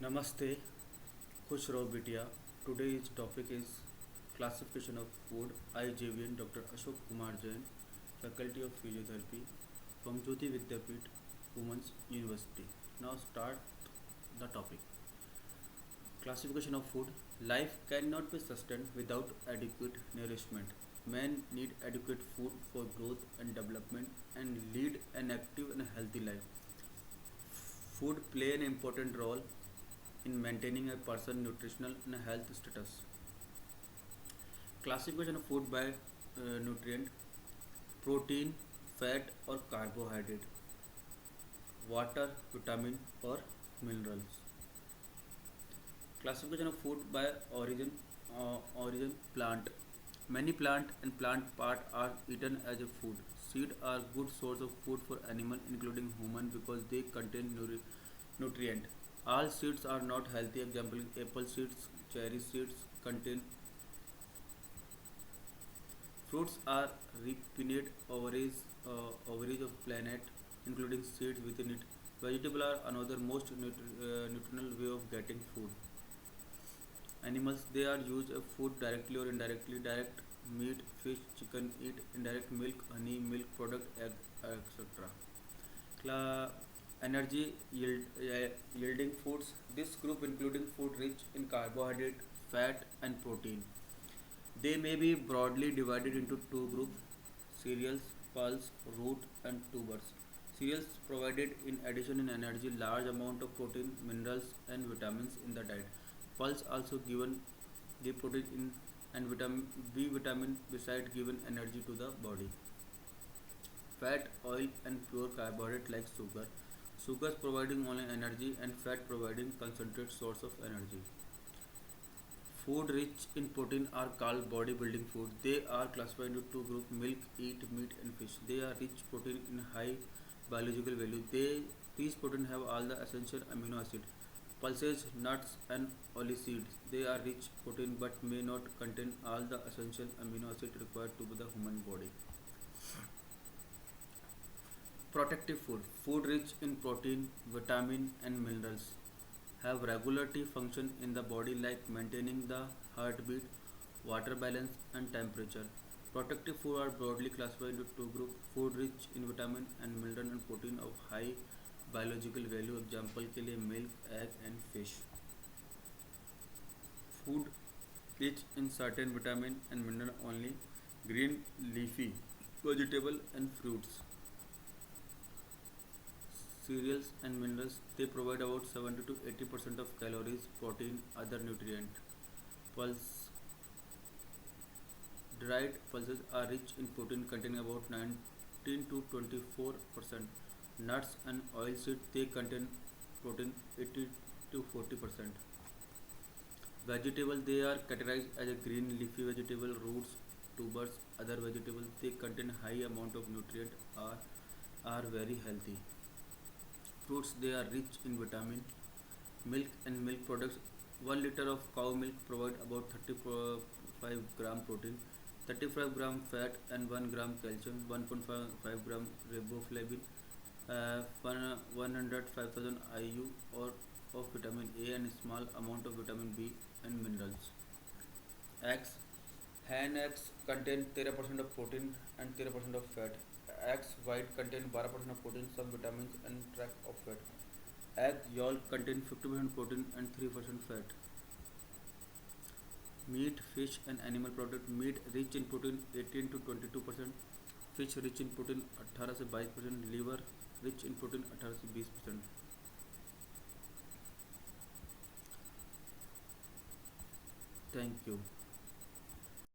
Namaste, Khush Raho Bitiya. Today's topic is classification of food. I, JVN Dr. Ashok Kumar Jain, Faculty of Physiotherapy from Jyoti Vidyapeeth, Women's University. Now start the topic. Classification of food. Life cannot be sustained without adequate nourishment. Men need adequate food for growth and development and lead an active and healthy life. Food play an important role in maintaining a person's nutritional and health status. Classification of food by nutrient: protein, fat or carbohydrate, water, vitamin or minerals. Classification of food by origin: plant. Many plant and plant part are eaten as a food. Seed are good source of food for animal including human because they contain nutrient. All seeds are not healthy. Example: apple seeds, cherry seeds contain. Fruits are refined ovaries of planet, including seeds within it. Vegetables are another most nutritional way of getting food. Animals, they are used as food directly or indirectly. Direct: meat, fish, chicken eat. Indirect: milk, honey, milk product, egg, etc. Energy yielding foods. This group including food rich in carbohydrate, fat and protein. They may be broadly divided into two groups: cereals, pulse, root and tubers. Cereals provided in addition in energy large amount of protein, minerals and vitamins in the diet. Pulse also given give protein in and vitamin B vitamin besides given energy to the body. Fat, oil and pure carbohydrate like sugar. Sugars providing only energy and fat providing concentrated source of energy. Food rich in protein are called bodybuilding food. They are classified into two groups: milk, eat, meat and fish. They are rich protein in high biological value. These protein have all the essential amino acids. Pulses, nuts and oilseeds. They are rich protein but may not contain all the essential amino acids required to the human body. Protective food. Food rich in protein, vitamin and minerals have regulatory function in the body like maintaining the heartbeat, water balance and temperature. Protective food are broadly classified into two groups: food rich in vitamin and mineral and protein of high biological value. Example के लिए milk, egg and fish. Food rich in certain vitamin and mineral only: green leafy vegetable and fruits. Cereals and minerals, they provide about 70 to 80% of calories, protein, other nutrient. Pulse, dried pulses are rich in protein containing about 19 to 24%. Nuts and oilseeds, they contain protein 80 to 40%. Vegetable, they are categorized as a green leafy vegetable, roots, tubers, other vegetables. They contain high amount of nutrient are very healthy. Fruits, they are rich in vitamin. Milk and milk products: 1 liter of cow milk provide about 35 gram protein, 35 gram fat and 1 gram calcium, 1.5 gram riboflavin, 105,000 IU or of vitamin A and small amount of vitamin B and minerals. Eggs: hen eggs contain 13% of protein and 13% of fat. Eggs white contain 12% of protein, some vitamins and trace of fat. Egg yolk contain 50% protein and 3% fat. Meat, fish and animal product: meat rich in protein 18 to 22%, fish rich in protein 18 से 22%, liver rich in protein 18 से 20%. Thank you.